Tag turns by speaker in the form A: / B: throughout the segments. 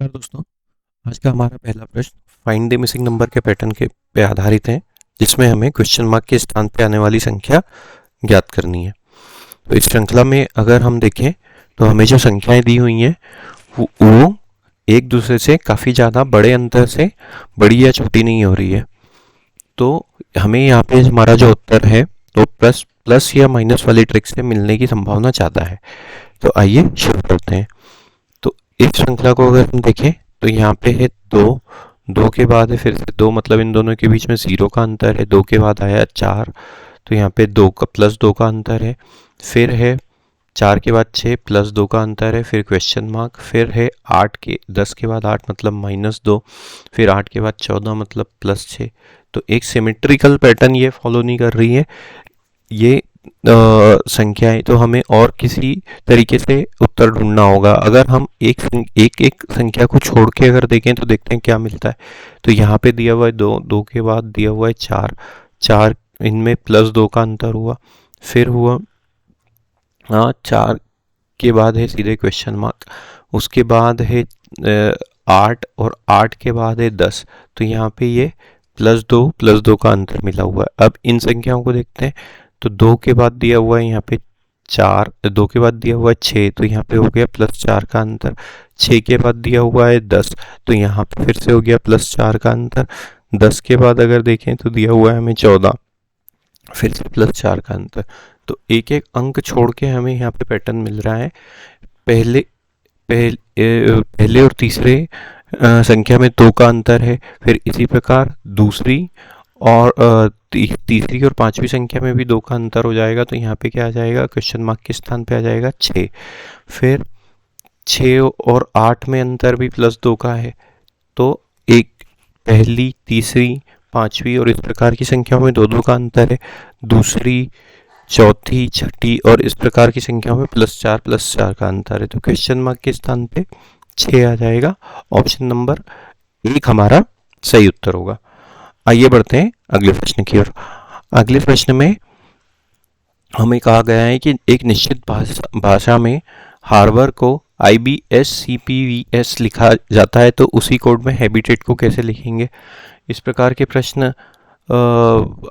A: नमस्कार दोस्तों। आज का हमारा पहला प्रश्न फाइंड द मिसिंग नंबर के पैटर्न के पे आधारित है, जिसमें हमें क्वेश्चन मार्क के स्थान पे आने वाली संख्या ज्ञात करनी है। तो इस श्रृंखला में अगर हम देखें तो हमें जो संख्याएं दी हुई हैं वो एक दूसरे से काफ़ी ज़्यादा बड़े अंतर से बड़ी या छोटी नहीं हो रही है। तो हमें यहाँ पे हमारा जो उत्तर है तो प्लस प्लस या माइनस वाली ट्रिक से मिलने की संभावना ज़्यादा है। तो आइए शुरू करते हैं। तो इस श्रृंखला को अगर हम देखें तो यहाँ पे है दो, दो के बाद है फिर से दो, मतलब इन दोनों के बीच में जीरो का अंतर है। दो के बाद आया चार, तो यहाँ पे दो का प्लस दो का अंतर है। फिर है चार के बाद छः, प्लस दो का अंतर है, फिर क्वेश्चन मार्क। फिर है आठ के, दस के बाद आठ मतलब माइनस दो, फिर आठ के बाद चौदह मतलब प्लस छः। तो एक सिमेट्रिकल पैटर्न ये फॉलो नहीं कर रही है ये संख्याएं। तो हमें और किसी तरीके से उत्तर ढूंढना होगा। अगर हम एक संख्या को छोड़ के अगर देखें तो देखते हैं क्या मिलता है। तो यहाँ पे दिया हुआ है दो, दो के बाद दिया हुआ है चार, चार इनमें प्लस दो का अंतर हुआ। फिर हुआ चार के बाद है सीधे क्वेश्चन मार्क, उसके बाद है आठ, और आठ के बाद है दस। तो यहाँ पे ये प्लस दो का अंतर मिला हुआ है। अब इन संख्याओं को देखते हैं। तो दो के बाद दिया हुआ है यहाँ पे चार, दो के बाद दिया हुआ है छः, तो यहाँ पे हो गया प्लस चार का अंतर। छः के बाद दिया हुआ है दस, तो यहाँ पे फिर से हो गया प्लस चार का अंतर। दस के बाद अगर देखें तो दिया हुआ है हमें चौदह, फिर से प्लस चार का अंतर। तो एक एक अंक छोड़ के हमें यहाँ पे पैटर्न मिल रहा है। पहले पहले और तीसरे संख्या में दो का अंतर है। फिर इसी प्रकार दूसरी और तीसरी और पांचवी संख्या में भी दो का अंतर हो जाएगा। तो यहाँ पे क्या आ जाएगा, क्वेश्चन मार्क के स्थान पे आ जाएगा छः। फिर छः और आठ में अंतर भी प्लस दो का है। तो एक पहली, तीसरी, पांचवी और इस प्रकार की संख्याओं में दो दो का अंतर है। दूसरी, चौथी, छठी और इस प्रकार की संख्याओं में प्लस चार का अंतर है। तो क्वेश्चन मार्क के स्थान पे छः आ जाएगा। ऑप्शन नंबर एक हमारा सही उत्तर होगा। आइए बढ़ते हैं अगले प्रश्न की ओर। अगले प्रश्न में हमें कहा गया है कि एक निश्चित भाषा में हार्बर को IBSCPVS लिखा जाता है, तो उसी कोड में हैबिटेट को कैसे लिखेंगे। इस प्रकार के प्रश्न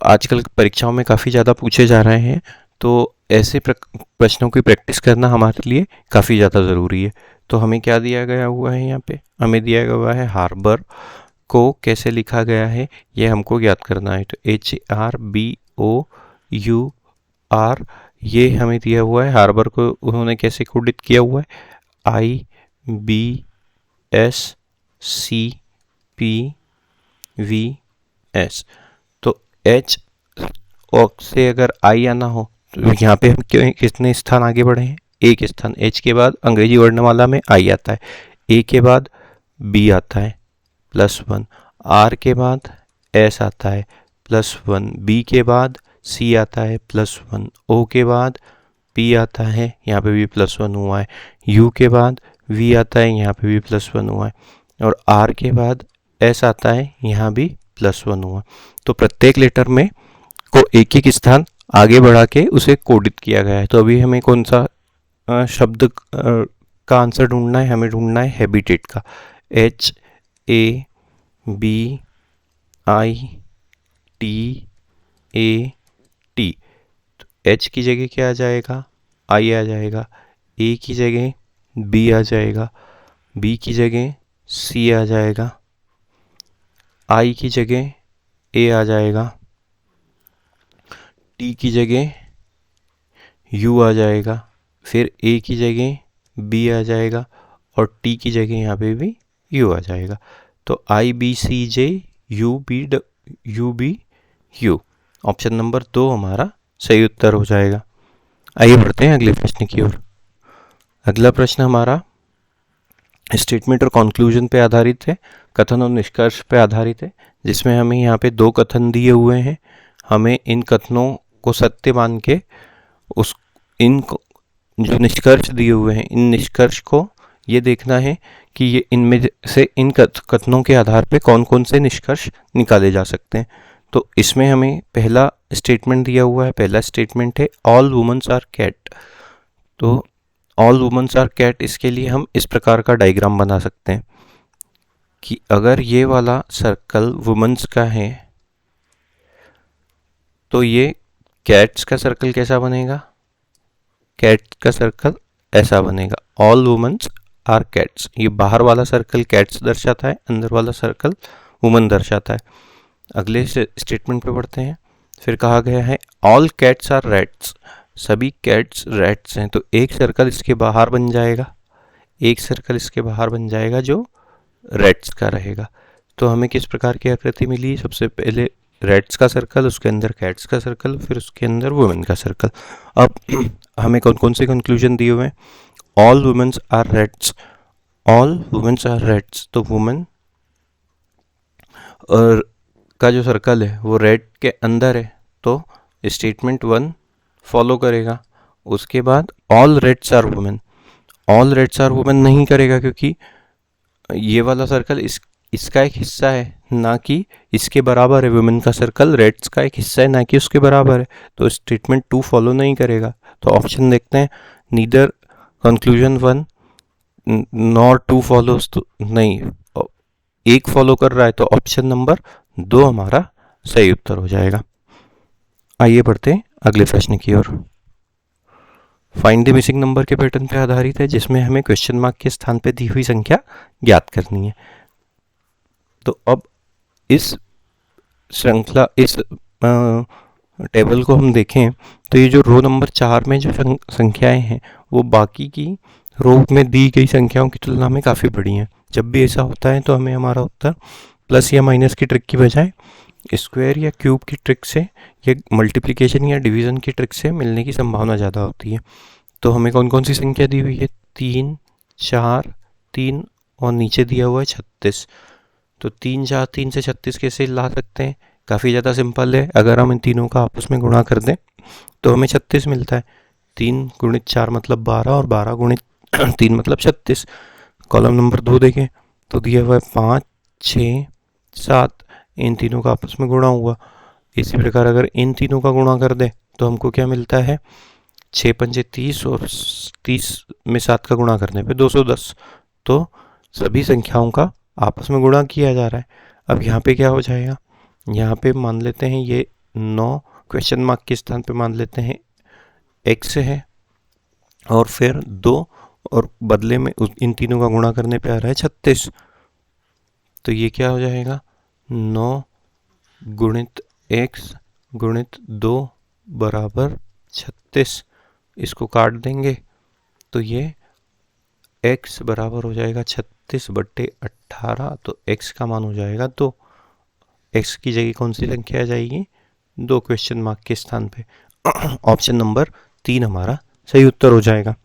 A: आजकल परीक्षाओं में काफ़ी ज़्यादा पूछे जा रहे हैं। तो ऐसे प्रश्नों की प्रैक्टिस करना हमारे लिए काफ़ी ज़्यादा ज़रूरी है। तो हमें क्या दिया गया हुआ है, यहाँ पे हमें दिया गया हुआ है हार्बर को कैसे लिखा गया है ये हमको ज्ञात करना है। तो HARBOUR ये हमें दिया हुआ है। हार्बर को उन्होंने कैसे कोडित किया हुआ है, IBSCPVS। तो H से अगर I आना हो तो यहाँ पे हम कितने स्थान आगे बढ़े हैं, एक स्थान। H के बाद अंग्रेजी वर्णमाला में I आता है, A के बाद B आता है +1, R के बाद S आता है +1, B के बाद C आता है +1, O के बाद P आता है, यहाँ पे भी +1 हुआ है, U के बाद V आता है, यहाँ पे भी +1 हुआ है, और R के बाद S आता है, यहाँ भी +1 हुआ। तो प्रत्येक लेटर में को एक एक स्थान आगे बढ़ा के उसे कोडित किया गया है। तो अभी हमें कौन सा शब्द का आंसर ढूंढना है, हमें ढूंढना है हैबिटेट का। HABITAT। तो H की जगह क्या आ जाएगा, I आ जाएगा। A की जगह B आ जाएगा, B की जगह C आ जाएगा, I की जगह A आ जाएगा, T की जगह U आ जाएगा, फिर A की जगह B आ जाएगा, और T की जगह यहाँ पे भी U आ जाएगा। तो IBCJUBU। ऑप्शन नंबर 2 हमारा सही उत्तर हो जाएगा। आइए बढ़ते हैं अगले प्रश्न की ओर। अगला प्रश्न हमारा स्टेटमेंट और कंक्लूजन पे आधारित है, कथन और निष्कर्ष पे आधारित है, जिसमें हमें यहाँ पे दो कथन दिए हुए हैं। हमें इन कथनों को सत्य मान के इन जो निष्कर्ष दिए हुए हैं, इन निष्कर्ष को ये देखना है कि ये इनमें से इन कथनों के आधार पे कौन कौन से निष्कर्ष निकाले जा सकते हैं। तो इसमें हमें पहला स्टेटमेंट दिया हुआ है। पहला स्टेटमेंट है ऑल वुमेन्स आर कैट। तो ऑल वुमेन्स आर कैट, इसके लिए हम इस प्रकार का डायग्राम बना सकते हैं। कि अगर ये वाला सर्कल वुमेन्स का है तो ये कैट्स का सर्कल कैसा बनेगा? कैट्स का सर्कल ऐसा बनेगा, ऑल वुमेन्स आर कैट्स। ये बाहर वाला सर्कल कैट्स दर्शाता है, अंदर वाला सर्कल वुमन दर्शाता है। अगले स्टेटमेंट पे पढ़ते हैं। फिर कहा गया है ऑल कैट्स आर रैट्स, सभी कैट्स रैट्स हैं। तो एक सर्कल इसके बाहर बन जाएगा, एक सर्कल इसके बाहर बन जाएगा जो रैट्स का रहेगा। तो हमें किस प्रकार की आकृति मिली? सबसे पहले रैट्स का सर्कल, उसके अंदर कैट्स का सर्कल, फिर उसके अंदर वुमेन का सर्कल। अब हमें कौन कौन से कंक्लूजन दिए हुए हैं? All womens are rats, all womens are rats, तो वुमेन और का जो सर्कल है वो रेड के अंदर है, तो स्टेटमेंट 1 फॉलो करेगा। उसके बाद all reds are women, all reds are women नहीं करेगा, क्योंकि ये वाला सर्कल इसका एक हिस्सा है, ना कि इसके बराबर है। वुमेन का सर्कल रेड्स का एक हिस्सा है, ना कि उसके बराबर है, तो स्टेटमेंट 2 फॉलो नहीं करेगा। तो ऑप्शन देखते हैं, नीदर कंक्लूजन 1 नॉर 2 फॉलोज, तो नहीं, एक फॉलो कर रहा है, तो ऑप्शन नंबर 2 हमारा सही उत्तर हो जाएगा। आइए बढ़ते हैं अगले प्रश्न की ओर। फाइंड द मिसिंग नंबर के पैटर्न पर आधारित है, जिसमें हमें क्वेश्चन मार्क के स्थान पर दी हुई संख्या ज्ञात करनी है। तो अब इस श्रृंखला, इस टेबल को हम देखें तो ये जो रो नंबर 4 में जो संख्याएं हैं वो बाकी की रो में दी गई संख्याओं की तुलना में काफ़ी बड़ी हैं। जब भी ऐसा होता है तो हमें हमारा उत्तर प्लस या माइनस की ट्रिक की बजाय स्क्वायर या क्यूब की ट्रिक से या मल्टीप्लिकेशन या डिवीज़न की ट्रिक से मिलने की संभावना ज़्यादा होती है। तो हमें कौन कौन सी संख्या दी हुई है? 3, 4, 3 और नीचे दिया हुआ है 36। तो 3, 4, 3 से 36 कैसे ला सकते हैं? काफ़ी ज़्यादा सिंपल है। अगर हम इन तीनों का आपस में गुणा कर दें तो हमें 36 मिलता है। 3 गुणित 4 मतलब 12 और 12 गुणित 3 मतलब 36। कॉलम नंबर 2 देखें तो दिया हुआ है 5, 6, 7, इन तीनों का आपस में गुणा हुआ। इसी प्रकार अगर इन तीनों का गुणा कर दें तो हमको क्या मिलता है? 6 पंजे 30 और 30 में 7 का गुणा करने पे 210। तो सभी संख्याओं का आपस में गुणा किया जा रहा है। अब यहाँ पे क्या हो जाएगा? यहाँ पे मान लेते हैं ये 9 क्वेश्चन मार्क के स्थान पे मान लेते हैं x है, और फिर 2 और बदले में इन तीनों का गुणा करने पे आ रहा है 36। तो ये क्या हो जाएगा? 9 गुणित x गुणित 2 बराबर 36। इसको काट देंगे तो ये x बराबर हो जाएगा 36/18। तो x का मान हो जाएगा 2। x की जगह कौन सी संख्या आ जाएगी? 2 क्वेश्चन मार्क के स्थान पे। ऑप्शन नंबर 3 हमारा सही उत्तर हो जाएगा।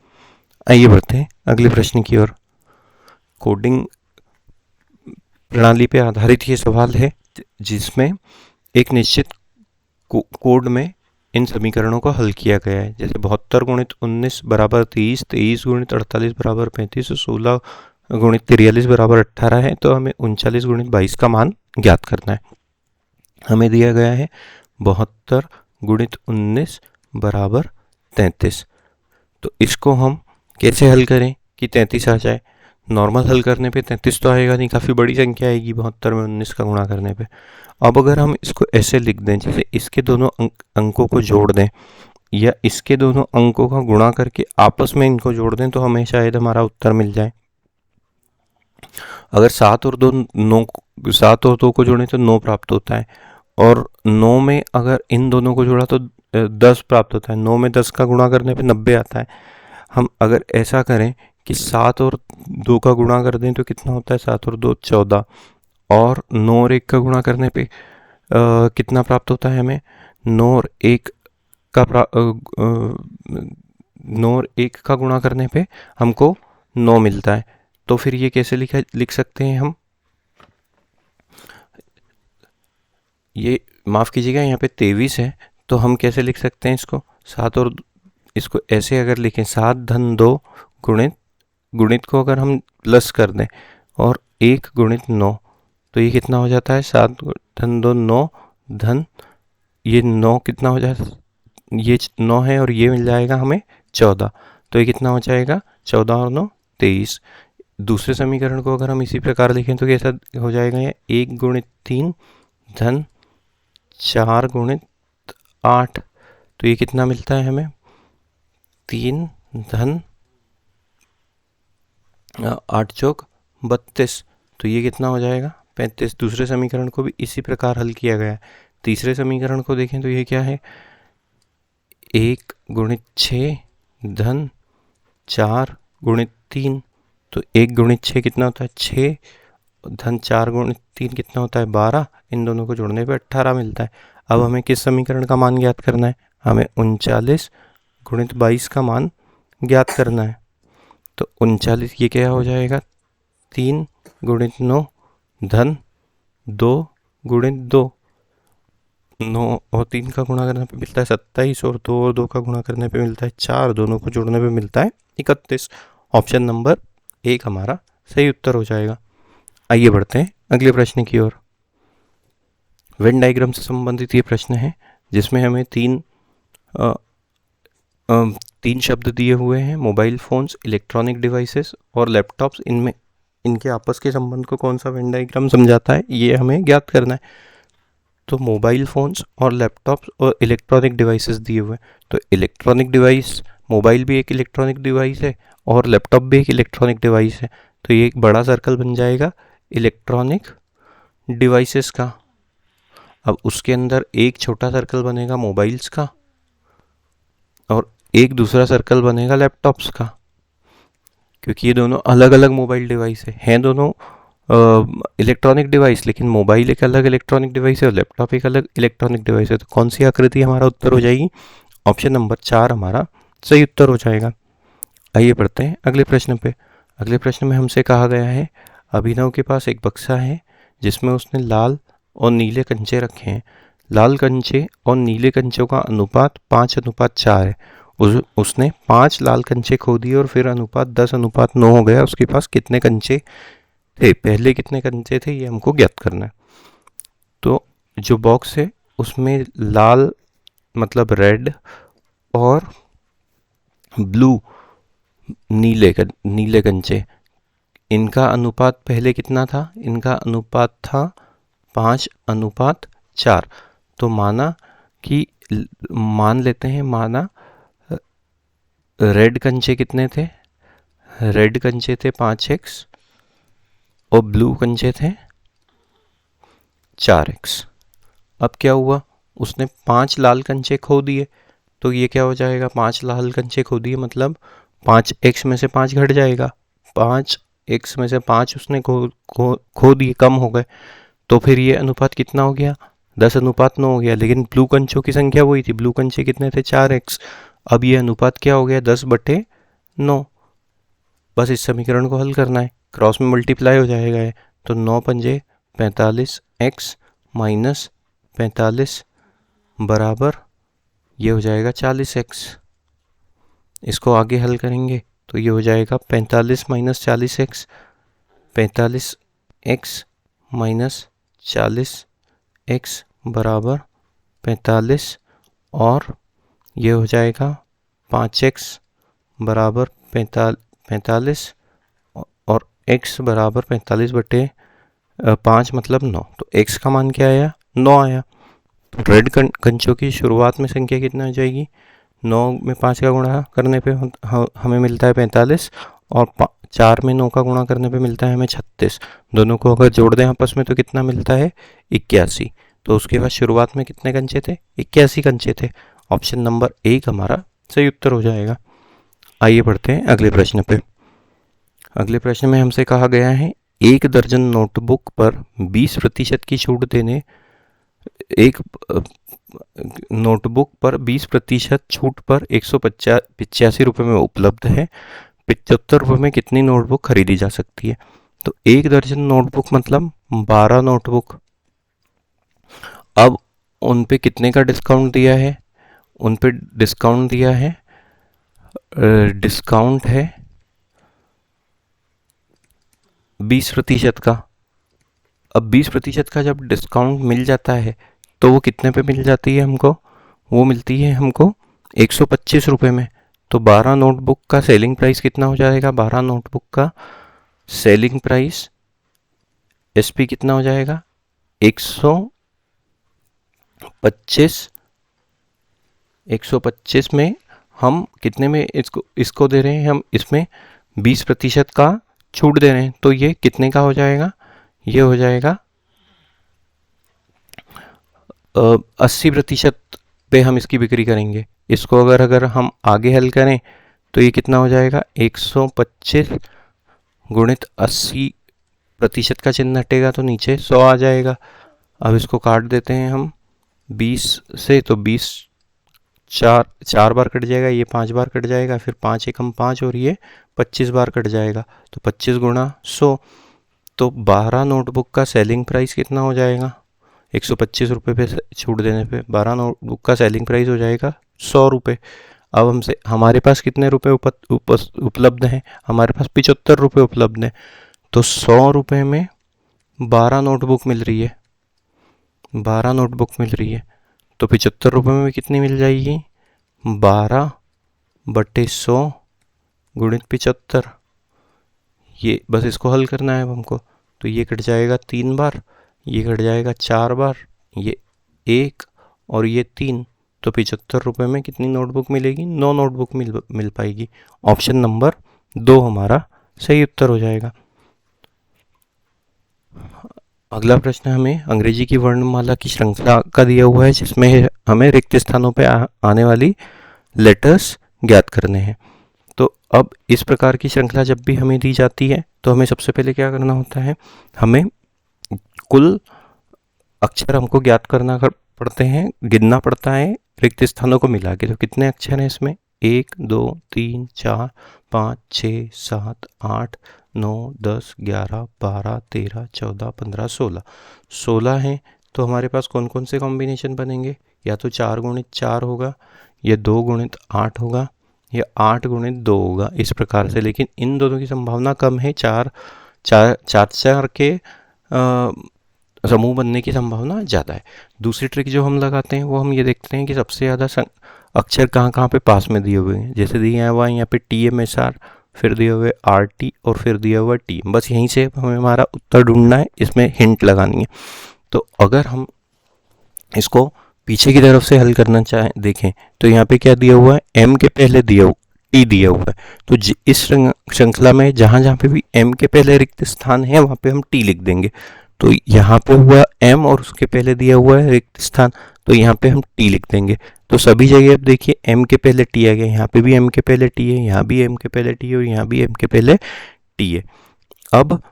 A: आइए बढ़ते हैं अगले प्रश्न की ओर। कोडिंग प्रणाली पे आधारित ये सवाल है, जिसमें एक निश्चित कोड में इन समीकरणों को हल किया गया है। जैसे 72 गुणित 19 बराबर 23, 23 गुणित 48 बराबर 35 और 16 गुणित 43 बराबर 18 है। तो हमें 39 गुणित 22 का मान ज्ञात करना है। हमें दिया गया है 72 गुणित 19 बराबर 33। तो इसको हम कैसे हल करें कि 33 आ जाए? नॉर्मल हल करने पे 33 तो आएगा नहीं, काफ़ी बड़ी संख्या आएगी 72 में 19 का गुणा करने पे। अब अगर हम इसको ऐसे लिख दें, जैसे इसके दोनों अंकों को जोड़ दें या इसके दोनों अंकों का गुणा करके आपस में इनको जोड़ दें, तो हमें शायद हमारा उत्तर मिल जाए। अगर 7 और 2 को जोड़ें तो 9 प्राप्त होता है, और 9 में अगर इन दोनों को जोड़ा तो 10 प्राप्त होता है। 9 में 10 का गुणा करने पे 90 आता है। हम अगर ऐसा करें कि 7 और 2 का गुणा कर दें तो कितना होता है? 7 और 2 14, और 9 और 1 का गुणा करने पे कितना प्राप्त होता है हमें? 9 और 1 का गुणा करने पे हमको 9 मिलता है। तो फिर ये कैसे लिख सकते हैं हम? ये माफ़ कीजिएगा, यहाँ पे 23 है, तो हम कैसे लिख सकते हैं इसको? 7 और इसको ऐसे अगर लिखें, 7 धन 2 गुणित को अगर हम प्लस कर दें और 1 गुणित 9, तो ये कितना हो जाता है? 7 धन 2 9 धन ये 9 कितना हो जाएगा? ये 9 है और ये मिल जाएगा हमें 14। तो ये कितना हो जाएगा? 14 और 9 23। दूसरे समीकरण को अगर हम इसी प्रकार लिखें तो कैसा हो जाएगा, ये 1 गुणित 3 धन 4 गुणित 8, तो ये कितना मिलता है हमें, 3 धन 8 चौक 32, तो ये कितना हो जाएगा 35। दूसरे समीकरण को भी इसी प्रकार हल किया गया है। तीसरे समीकरण को देखें तो ये क्या है, 1 गुणित 6 धन 4 गुणित 3, तो 1 गुणित 6 कितना होता है 6 धन 4 गुणित 3 कितना होता है 12, इन दोनों को जोड़ने पे 18 मिलता है। अब हमें किस समीकरण का मान ज्ञात करना है, हमें 39 गुणित 22 का मान ज्ञात करना है। तो 39 ये क्या हो जाएगा, 3 गुणित 9 धन 2 गुणित 2, 9 और 3 का गुणा करने पे मिलता है 27, और 2 और 2 का गुणा करने पे मिलता है 4, दोनों को जोड़ने पे मिलता है 31। ऑप्शन नंबर 1 हमारा सही उत्तर हो जाएगा। आइए बढ़ते हैं अगले प्रश्न की ओर। वेन डायग्राम से संबंधित ये प्रश्न है जिसमें हमें तीन शब्द दिए हुए हैं, मोबाइल फ़ोन्स, इलेक्ट्रॉनिक डिवाइसेस और लैपटॉप्स। इनमें इनके आपस के संबंध को कौन सा वेन डायग्राम समझाता है, ये हमें ज्ञात करना है। तो मोबाइल फ़ोन्स और लैपटॉप्स और इलेक्ट्रॉनिक डिवाइसेस दिए हुए हैं। तो इलेक्ट्रॉनिक डिवाइस, मोबाइल भी एक इलेक्ट्रॉनिक डिवाइस है और लैपटॉप भी एक इलेक्ट्रॉनिक डिवाइस है। तो ये एक बड़ा सर्कल बन जाएगा इलेक्ट्रॉनिक डिवाइसेस का। अब उसके अंदर एक छोटा सर्कल बनेगा मोबाइल्स का और एक दूसरा सर्कल बनेगा लैपटॉप्स का, क्योंकि ये दोनों अलग अलग मोबाइल डिवाइस हैं दोनों इलेक्ट्रॉनिक डिवाइस, लेकिन मोबाइल एक अलग इलेक्ट्रॉनिक डिवाइस है और लैपटॉप एक अलग इलेक्ट्रॉनिक डिवाइस है। तो कौन सी आकृति हमारा उत्तर हो जाएगी, ऑप्शन नंबर 4 हमारा सही उत्तर हो जाएगा। आइए बढ़ते हैं अगले प्रश्न पे। अगले प्रश्न में हमसे कहा गया है, अभिनव के पास एक बक्सा है जिसमें उसने लाल और नीले कंचे रखे हैं। लाल कंचे और नीले कंचों का अनुपात 5:4 है। उसने 5 लाल कंचे खो दिए और फिर अनुपात 10:9 हो गया। उसके पास कितने कंचे थे, पहले कितने कंचे थे, ये हमको ज्ञात करना है। तो जो बॉक्स है उसमें लाल मतलब रेड और ब्लू नीले कंचे, इनका अनुपात पहले कितना था, इनका अनुपात था 5:4। तो मान लेते हैं रेड कंचे कितने थे, रेड कंचे थे 5x और ब्लू कंचे थे 4x। अब क्या हुआ, उसने 5 लाल कंचे खो दिए, तो ये क्या हो जाएगा, 5 लाल कंचे खो दिए मतलब 5x में से 5 घट जाएगा, 5x में से 5 उसने खो दिए, कम हो गए। तो फिर ये अनुपात कितना हो गया, 10:9 हो गया। लेकिन ब्लू कंचों की संख्या वही थी, ब्लू कंचे कितने थे 4x। अब ये अनुपात क्या हो गया 10/9। बस इस समीकरण को हल करना है, क्रॉस में मल्टीप्लाई हो जाएगा है। तो 9 पंजे 45x माइनस 45 बराबर ये हो जाएगा 40x। इसको आगे हल करेंगे तो ये हो जाएगा 45 minus 40x, 45x minus 40x बराबर 45, और ये हो जाएगा 5x बराबर 45 और x बराबर 45/5 मतलब 9। तो x का मान क्या आया, 9 आया। तो रेड कंचों की शुरुआत में संख्या कितना हो जाएगी, 9 में 5 का गुणा करने पे हमें मिलता है 45 और 4 में 9 का गुणा करने पे मिलता है हमें 36। दोनों को अगर जोड़ दें आपस में तो कितना मिलता है 81। तो उसके बाद शुरुआत में कितने कंचे थे, 81 कंचे थे। ऑप्शन नंबर 1 हमारा सही उत्तर हो जाएगा। आइए बढ़ते हैं अगले प्रश्न पे। अगले प्रश्न में हमसे कहा गया है, 1 दर्जन नोटबुक पर 20% की छूट देने, एक नोटबुक पर 20% छूट पर 185 रुपये में उपलब्ध है। 75 रुपये में कितनी नोटबुक खरीदी जा सकती है। तो 1 दर्जन नोटबुक मतलब 12 नोटबुक। अब उन पे कितने का डिस्काउंट दिया है, उन पे डिस्काउंट दिया है, डिस्काउंट है 20% का। अब 20% का जब डिस्काउंट मिल जाता है तो वो कितने पे मिल जाती है हमको, वो मिलती है हमको 125 रुपये में। तो 12 नोटबुक का सेलिंग प्राइस कितना हो जाएगा, 12 नोटबुक का सेलिंग प्राइस SP कितना हो जाएगा 125 में हम कितने में इसको दे रहे हैं, हम इसमें 20% का छूट दे रहे हैं, तो ये कितने का हो जाएगा, ये हो जाएगा 80% पे हम इसकी बिक्री करेंगे। इसको अगर हम आगे हल करें तो ये कितना हो जाएगा 125 गुणित 80% का चिन्ह हटेगा तो नीचे 100 आ जाएगा। अब इसको काट देते हैं हम 20 से, तो 20 चार बार कट जाएगा, ये 5 बार कट जाएगा, फिर 5 एकम 5 और ये 25 बार कट जाएगा, तो 25 गुणा 100, तो 12 नोटबुक का सेलिंग प्राइस कितना हो जाएगा 125 रुपये पे छूट देने पे 12 नोटबुक का सेलिंग प्राइस हो जाएगा 100 रुपये। अब हमसे हमारे पास कितने रुपए उपलब्ध हैं, हमारे पास 75 रुपये उपलब्ध हैं, तो 100 रुपये में 12 नोटबुक मिल रही है, 12 नोटबुक मिल रही है, तो 75 रुपये में कितनी मिल जाएगी 12/100 गुणित 75। ये बस इसको हल करना है अब हमको, तो ये कट जाएगा 3 बार, ये कट जाएगा 4 बार, ये 1 और ये 3, तो 75 रुपये में कितनी नोटबुक मिलेगी 9 नोटबुक मिल पाएगी। ऑप्शन नंबर 2 हमारा सही उत्तर हो जाएगा। अगला प्रश्न हमें अंग्रेजी की वर्णमाला की श्रृंखला का दिया हुआ है, जिसमें हमें रिक्त स्थानों पे आने वाली लेटर्स ज्ञात करने हैं। तो अब इस प्रकार की श्रृंखला जब भी हमें दी जाती है तो हमें सबसे पहले क्या करना होता है, हमें कुल अक्षर हमको ज्ञात करना पड़ते हैं, गिनना पड़ता है रिक्त स्थानों को मिला के। तो कितने अक्षर हैं इसमें 1 2 3 4 5 6 7 8 9 10 11 12 13 14 15 16 हैं। तो हमारे पास कौन कौन से कॉम्बिनेशन बनेंगे, या तो 4 गुणित 4 होगा, या 2 गुणित 8 होगा, या 8 गुणित 2 होगा, इस प्रकार से। लेकिन इन दोनों की संभावना कम है, चार के समूह बनने की संभावना ज़्यादा है। दूसरी ट्रिक जो हम लगाते हैं वो हम ये देखते हैं कि सबसे ज़्यादा अक्षर कहाँ पे पास में दिए हुए हैं। जैसे दिया हुआ है यहाँ पे TMSR, फिर दिया हुआ है RT और फिर दिया हुआ है T। बस यहीं से हमें हमारा उत्तर ढूंढना है, इसमें हिंट लगानी है। तो अगर हम इसको पीछे की तरफ से हल करना चाहें देखें तो यहाँ पे क्या दिया हुआ है, M के पहले T दिया हुआ है। तो इस श्रृंखला में जहाँ जहाँ पे भी M के पहले रिक्त स्थान है वहाँ पे हम T लिख देंगे। तो यहाँ पे हुआ M और उसके पहले दिया हुआ है रिक्त स्थान, तो यहाँ पे हम T लिख देंगे। तो सभी जगह अब देखिए M के पहले T आ गया, यहाँ पे भी M के पहले T है, यहाँ भी M के पहले T है और यहाँ भी M के पहले T है। अब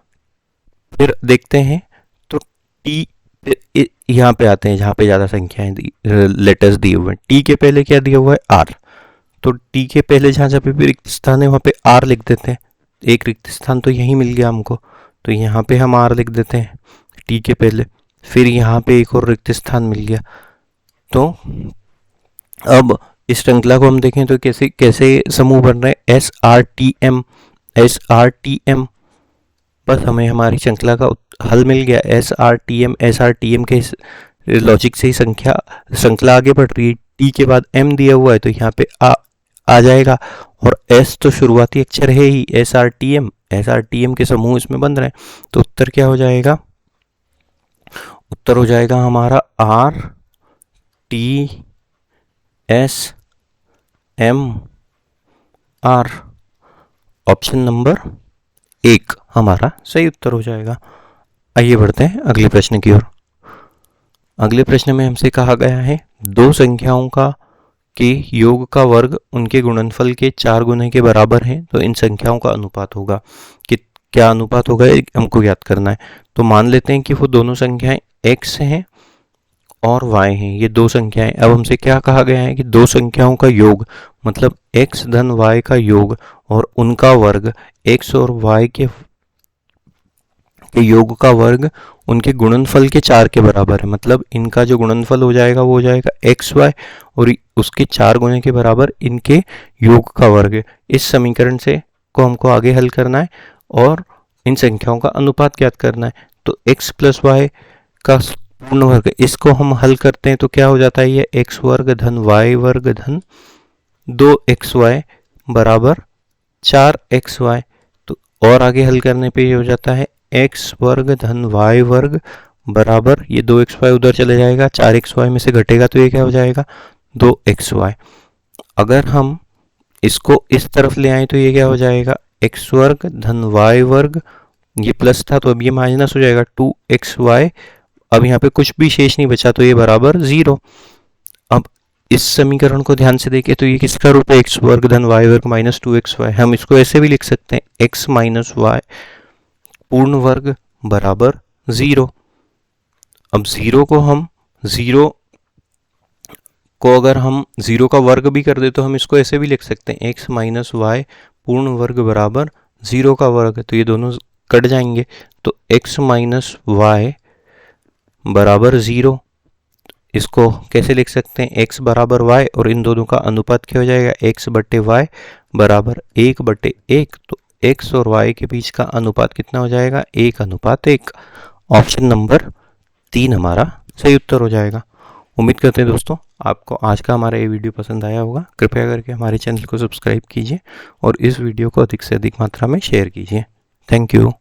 A: फिर देखते हैं तो T यहाँ पे आते हैं जहाँ पे ज़्यादा संख्याएं लेटर्स दिए हुए हैं। T के पहले क्या दिया हुआ है R, तो T के पहले जहाँ जहाँ पे भी रिक्त स्थान है वहाँ पे R लिख देते हैं। एक रिक्त स्थान तो यही मिल गया हमको, तो यहाँ पे हम R लिख देते हैं T के पहले। फिर यहाँ पे एक और रिक्त स्थान मिल गया। तो अब इस श्रृंखला को हम देखें तो कैसे कैसे समूह बन रहे हैं, SRTM। बस हमें हमारी श्रृंखला का हल मिल गया, SRTM के लॉजिक से ही श्रृंखला आगे बढ़ रही है। T के बाद M दिया हुआ है तो यहाँ पे आ जाएगा, और S तो शुरुआती अक्षर है ही, SRTM के समूह इसमें बन रहे हैं। तो उत्तर क्या हो जाएगा, उत्तर हो जाएगा हमारा RTSMR। ऑप्शन नंबर 1 हमारा सही उत्तर हो जाएगा। आइए बढ़ते हैं अगले प्रश्न की ओर। अगले प्रश्न में हमसे कहा गया है दो संख्याओं के योग का वर्ग उनके गुणनफल के 4 गुने के बराबर है, तो इन संख्याओं का अनुपात होगा। कि क्या अनुपात होगा हमको ज्ञात करना है। तो मान लेते हैं कि वो दोनों संख्याएं x हैं और y हैं, ये दो संख्याएं। अब हमसे क्या कहा गया है कि दो संख्याओं का योग मतलब x धन y का योग और उनका वर्ग x और y के योग का वर्ग उनके गुणनफल के 4 के बराबर है। मतलब इनका जो गुणनफल हो जाएगा वो हो जाएगा xy और उसके 4 गुने के बराबर इनके योग का वर्ग। इस समीकरण से को हमको आगे हल करना है और इन संख्याओं का अनुपात ज्ञात करना है। तो x प्लस वाई का पूर्ण वर्ग, इसको हम हल करते हैं तो क्या हो जाता है, ये x वर्ग धन y वर्ग धन 2xy बराबर 4xy। तो और आगे हल करने पे ये हो जाता है एक्स वर्ग धन वाई वर्ग बराबर, ये 2xy उधर चले जाएगा, 4xy में से घटेगा तो ये क्या हो जाएगा 2xy। अगर हम इसको इस तरफ ले आए तो ये क्या हो जाएगा एक्स वर्ग धन वाई वर्ग, ये प्लस था तो अब ये माइनस हो जाएगा 2xy। अब यहाँ पे कुछ भी शेष नहीं बचा तो ये बराबर 0। अब इस समीकरण को ध्यान से देखें तो ये किसका रूप है एक्स वर्ग धन वाई वर्ग माइनस 2xy। हम इसको ऐसे भी लिख सकते हैं x माइनस वाई पूर्ण वर्ग बराबर 0। अब 0 को अगर हम 0 का वर्ग भी कर दे तो हम इसको ऐसे भी लिख सकते हैं x माइनस वाई पूर्ण वर्ग बराबर 0 का वर्ग, तो ये दोनों कट जाएंगे तो x माइनस वाई बराबर 0। इसको कैसे लिख सकते हैं x बराबर y और इन दोनों का अनुपात क्या हो जाएगा x बट्टे वाई बराबर 1/1। तो x और y के बीच का अनुपात कितना हो जाएगा 1:1। ऑप्शन नंबर 3 हमारा सही उत्तर हो जाएगा। उम्मीद करते हैं दोस्तों आपको आज का हमारा ये वीडियो पसंद आया होगा। कृपया करके हमारे चैनल को सब्सक्राइब कीजिए और इस वीडियो को अधिक से अधिक मात्रा में शेयर कीजिए। Thank you.